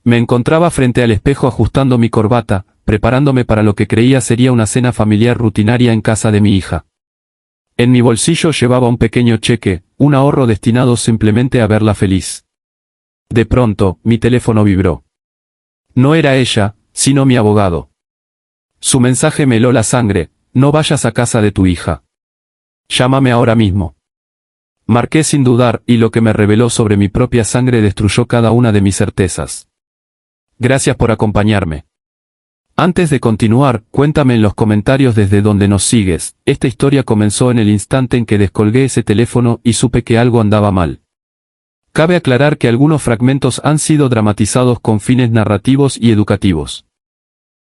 Me encontraba frente al espejo ajustando mi corbata, preparándome para lo que creía sería una cena familiar rutinaria en casa de mi hija. En mi bolsillo llevaba un pequeño cheque, un ahorro destinado simplemente a verla feliz. De pronto, mi teléfono vibró. No era ella, sino mi abogado. Su mensaje me heló la sangre: no vayas a casa de tu hija. Llámame ahora mismo. Marqué sin dudar, y lo que me reveló sobre mi propia sangre destruyó cada una de mis certezas. Gracias por acompañarme. Antes de continuar, cuéntame en los comentarios desde donde nos sigues. Esta historia comenzó en el instante en que descolgué ese teléfono y supe que algo andaba mal. Cabe aclarar que algunos fragmentos han sido dramatizados con fines narrativos y educativos.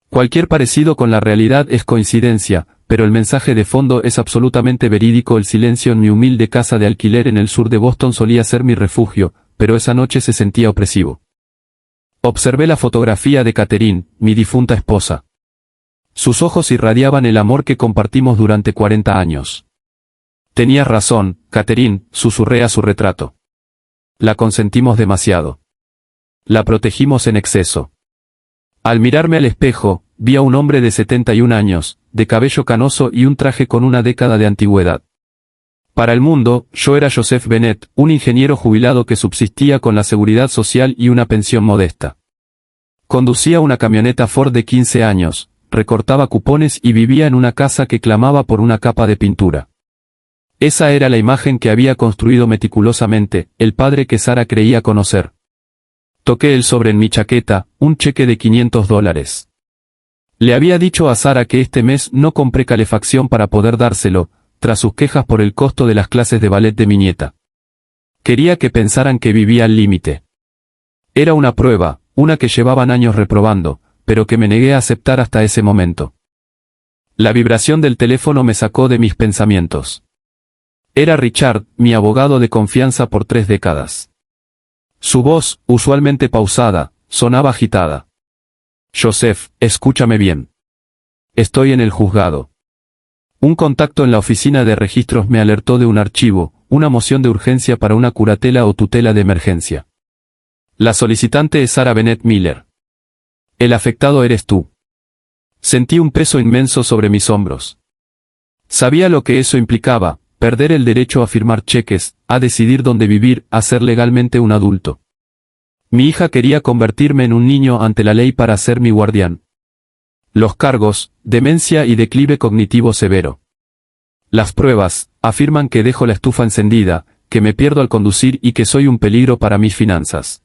Cualquier parecido con la realidad es coincidencia, pero el mensaje de fondo es absolutamente verídico. El silencio en mi humilde casa de alquiler en el sur de Boston solía ser mi refugio, pero esa noche se sentía opresivo. Observé la fotografía de Catherine, mi difunta esposa. Sus ojos irradiaban el amor que compartimos durante 40 años. Tenías razón, Catherine, susurré a su retrato. La consentimos demasiado. La protegimos en exceso. Al mirarme al espejo, vi a un hombre de 71 años, de cabello canoso y un traje con una década de antigüedad. Para el mundo, yo era Joseph Bennett, un ingeniero jubilado que subsistía con la seguridad social y una pensión modesta. Conducía una camioneta Ford de 15 años, recortaba cupones y vivía en una casa que clamaba por una capa de pintura. Esa era la imagen que había construido meticulosamente, el padre que Sara creía conocer. Toqué el sobre en mi chaqueta, un cheque de $500. Le había dicho a Sara que este mes no compré calefacción para poder dárselo, tras sus quejas por el costo de las clases de ballet de mi nieta. Quería que pensaran que vivía al límite. Era una prueba, una que llevaban años reprobando, pero que me negué a aceptar hasta ese momento. La vibración del teléfono me sacó de mis pensamientos. Era Richard, mi abogado de confianza por 3 décadas. Su voz, usualmente pausada, sonaba agitada. Joseph, escúchame bien. Estoy en el juzgado. Un contacto en la oficina de registros me alertó de un archivo, una moción de urgencia para una curatela o tutela de emergencia. La solicitante es Sara Bennett Miller. El afectado eres tú. Sentí un peso inmenso sobre mis hombros. Sabía lo que eso implicaba: perder el derecho a firmar cheques, a decidir dónde vivir, a ser legalmente un adulto. Mi hija quería convertirme en un niño ante la ley para ser mi guardián. Los cargos: demencia y declive cognitivo severo. Las pruebas afirman que dejo la estufa encendida, que me pierdo al conducir y que soy un peligro para mis finanzas.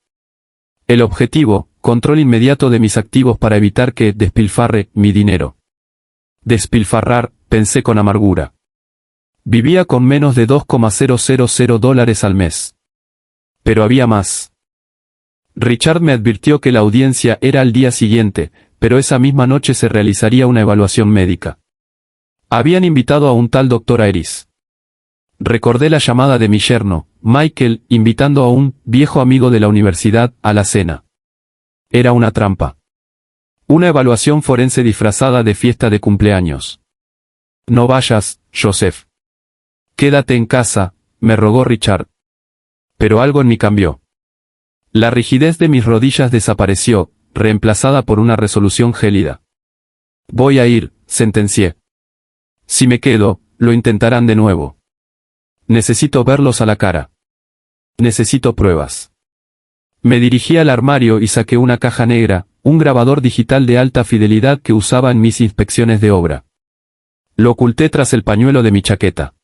El objetivo: control inmediato de mis activos para evitar que despilfarre mi dinero. Despilfarrar, pensé con amargura. Vivía con menos de $2,000 al mes. Pero había más. Richard me advirtió que la audiencia era al día siguiente, pero esa misma noche se realizaría una evaluación médica. Habían invitado a un tal Dr. Iris. Recordé la llamada de mi yerno, Michael, invitando a un viejo amigo de la universidad a la cena. Era una trampa. Una evaluación forense disfrazada de fiesta de cumpleaños. No vayas, Joseph. Quédate en casa, me rogó Richard. Pero algo en mí cambió. La rigidez de mis rodillas desapareció, reemplazada por una resolución gélida. Voy a ir, sentencié. Si me quedo, lo intentarán de nuevo. Necesito verlos a la cara. Necesito pruebas. Me dirigí al armario y saqué una caja negra, un grabador digital de alta fidelidad que usaba en mis inspecciones de obra. Lo oculté tras el pañuelo de mi chaqueta.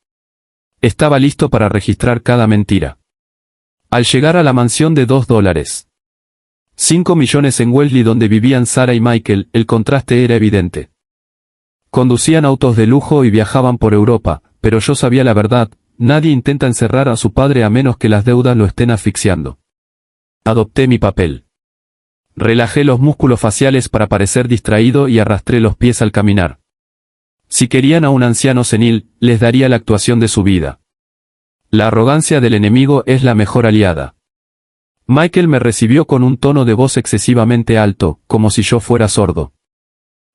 Estaba listo para registrar cada mentira. Al llegar a la mansión de $2. 5 millones en Wellesley donde vivían Sara y Michael, el contraste era evidente. Conducían autos de lujo y viajaban por Europa, pero yo sabía la verdad: nadie intenta encerrar a su padre a menos que las deudas lo estén asfixiando. Adopté mi papel. Relajé los músculos faciales para parecer distraído y arrastré los pies al caminar. Si querían a un anciano senil, les daría la actuación de su vida. La arrogancia del enemigo es la mejor aliada. Michael me recibió con un tono de voz excesivamente alto, como si yo fuera sordo.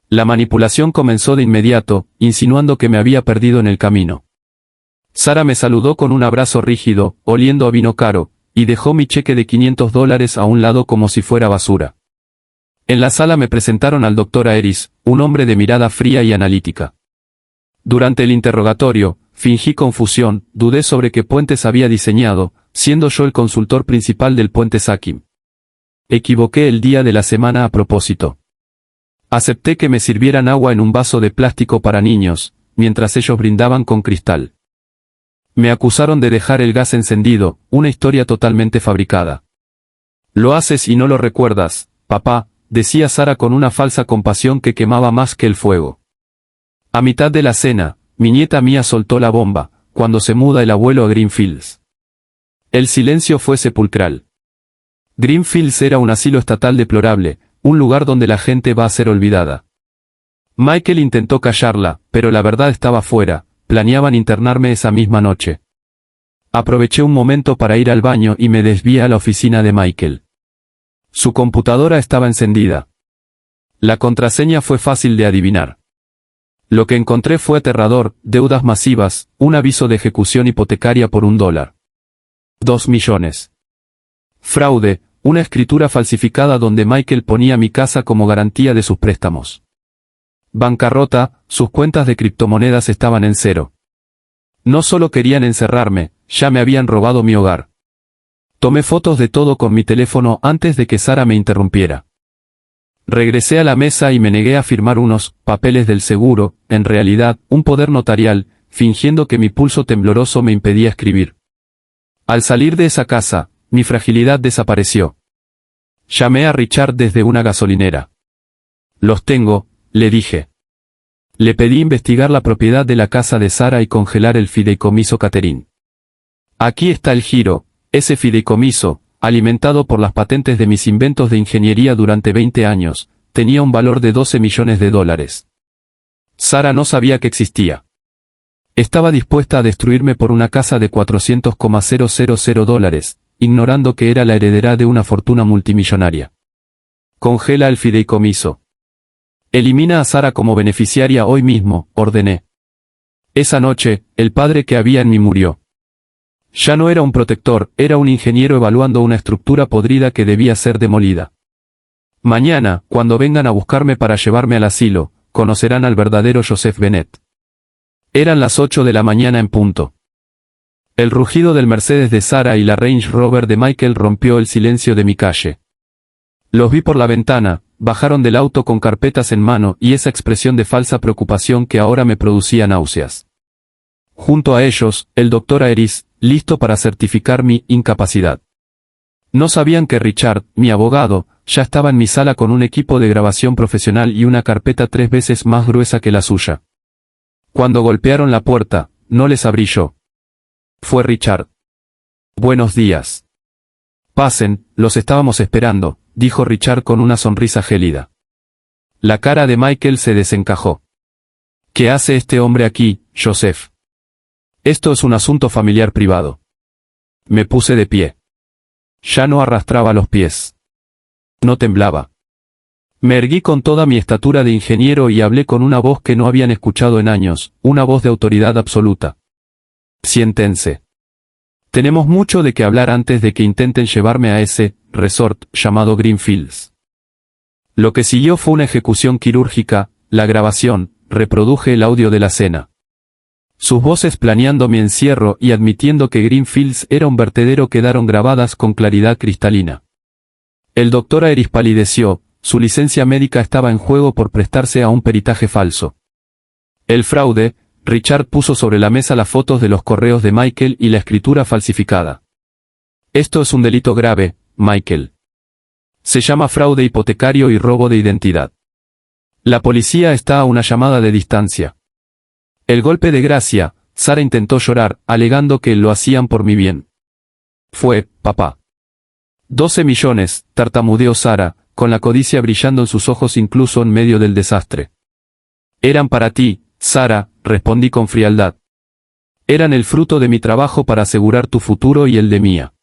La manipulación comenzó de inmediato, insinuando que me había perdido en el camino. Sara me saludó con un abrazo rígido, oliendo a vino caro, y dejó mi cheque de $500 a un lado como si fuera basura. En la sala me presentaron al doctor Aeris, un hombre de mirada fría y analítica. Durante el interrogatorio, fingí confusión, dudé sobre qué puentes había diseñado, siendo yo el consultor principal del puente Sakim. Equivoqué el día de la semana a propósito. Acepté que me sirvieran agua en un vaso de plástico para niños, mientras ellos brindaban con cristal. Me acusaron de dejar el gas encendido, una historia totalmente fabricada. Lo haces y no lo recuerdas, papá, decía Sara con una falsa compasión que quemaba más que el fuego. A mitad de la cena, mi nieta Mía soltó la bomba, cuando se muda el abuelo a Greenfields. El silencio fue sepulcral. Greenfields era un asilo estatal deplorable, un lugar donde la gente va a ser olvidada. Michael intentó callarla, pero la verdad estaba fuera, planeaban internarme esa misma noche. Aproveché un momento para ir al baño y me desvié a la oficina de Michael. Su computadora estaba encendida. La contraseña fue fácil de adivinar. Lo que encontré fue aterrador: deudas masivas, un aviso de ejecución hipotecaria por $1. 2 millones. Fraude, una escritura falsificada donde Michael ponía mi casa como garantía de sus préstamos. Bancarrota, sus cuentas de criptomonedas estaban en cero. No solo querían encerrarme, ya me habían robado mi hogar. Tomé fotos de todo con mi teléfono antes de que Sara me interrumpiera. Regresé a la mesa y me negué a firmar unos papeles del seguro, en realidad, un poder notarial, fingiendo que mi pulso tembloroso me impedía escribir. Al salir de esa casa, mi fragilidad desapareció. Llamé a Richard desde una gasolinera. Los tengo, le dije. Le pedí investigar la propiedad de la casa de Sara y congelar el fideicomiso Catherine. Aquí está el giro, ese fideicomiso, alimentado por las patentes de mis inventos de ingeniería durante 20 años, tenía un valor de $12 millones. Sara no sabía que existía. Estaba dispuesta a destruirme por una casa de $400,000, ignorando que era la heredera de una fortuna multimillonaria. Congela el fideicomiso. Elimina a Sara como beneficiaria hoy mismo, ordené. Esa noche, el padre que había en mí murió. Ya no era un protector, era un ingeniero evaluando una estructura podrida que debía ser demolida. Mañana, cuando vengan a buscarme para llevarme al asilo, conocerán al verdadero Joseph Bennett. Eran las 8 de la mañana en punto. El rugido del Mercedes de Sara y la Range Rover de Michael rompió el silencio de mi calle. Los vi por la ventana, bajaron del auto con carpetas en mano y esa expresión de falsa preocupación que ahora me producía náuseas. Junto a ellos, el doctor Aeris, listo para certificar mi incapacidad. No sabían que Richard, mi abogado, ya estaba en mi sala con un equipo de grabación profesional y una carpeta 3 veces más gruesa que la suya. Cuando golpearon la puerta, no les abrí yo. Fue Richard. Buenos días. Pasen, los estábamos esperando, dijo Richard con una sonrisa gélida. La cara de Michael se desencajó. ¿Qué hace este hombre aquí, Joseph? Esto es un asunto familiar privado. Me puse de pie. Ya no arrastraba los pies. No temblaba. Me erguí con toda mi estatura de ingeniero y hablé con una voz que no habían escuchado en años, una voz de autoridad absoluta. Siéntense. Tenemos mucho de qué hablar antes de que intenten llevarme a ese resort llamado Greenfields. Lo que siguió fue una ejecución quirúrgica, la grabación, reproduje el audio de la cena. Sus voces planeando mi encierro y admitiendo que Greenfields era un vertedero quedaron grabadas con claridad cristalina. El doctor Aeris palideció, su licencia médica estaba en juego por prestarse a un peritaje falso. El fraude, Richard puso sobre la mesa las fotos de los correos de Michael y la escritura falsificada. Esto es un delito grave, Michael. Se llama fraude hipotecario y robo de identidad. La policía está a una llamada de distancia. El golpe de gracia, Sara intentó llorar, alegando que lo hacían por mi bien. Fue, papá. 12 millones, tartamudeó Sara, con la codicia brillando en sus ojos incluso en medio del desastre. Eran para ti, Sara, respondí con frialdad. Eran el fruto de mi trabajo para asegurar tu futuro y el de Mía.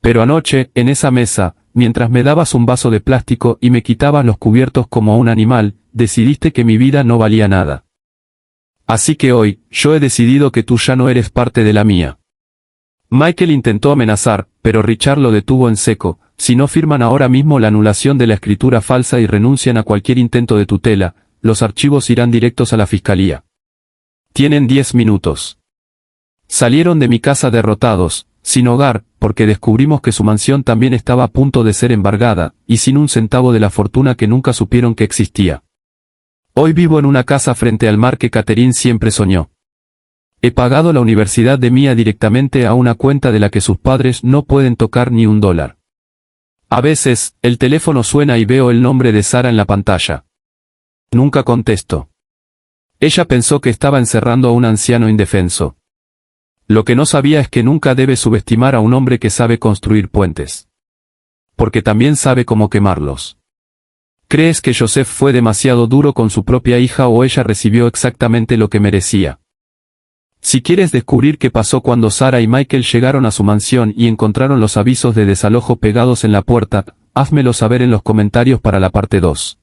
Pero anoche, en esa mesa, mientras me dabas un vaso de plástico y me quitabas los cubiertos como un animal, decidiste que mi vida no valía nada. Así que hoy, yo he decidido que tú ya no eres parte de la mía. Michael intentó amenazar, pero Richard lo detuvo en seco, si no firman ahora mismo la anulación de la escritura falsa y renuncian a cualquier intento de tutela, los archivos irán directos a la fiscalía. Tienen 10 minutos. Salieron de mi casa derrotados, sin hogar, porque descubrimos que su mansión también estaba a punto de ser embargada, y sin un centavo de la fortuna que nunca supieron que existía. Hoy vivo en una casa frente al mar que Catherine siempre soñó. He pagado la universidad de Mia directamente a una cuenta de la que sus padres no pueden tocar ni un dólar. A veces, el teléfono suena y veo el nombre de Sara en la pantalla. Nunca contesto. Ella pensó que estaba encerrando a un anciano indefenso. Lo que no sabía es que nunca debe subestimar a un hombre que sabe construir puentes. Porque también sabe cómo quemarlos. ¿Crees que Joseph fue demasiado duro con su propia hija o ella recibió exactamente lo que merecía? Si quieres descubrir qué pasó cuando Sara y Michael llegaron a su mansión y encontraron los avisos de desalojo pegados en la puerta, házmelo saber en los comentarios para la parte 2.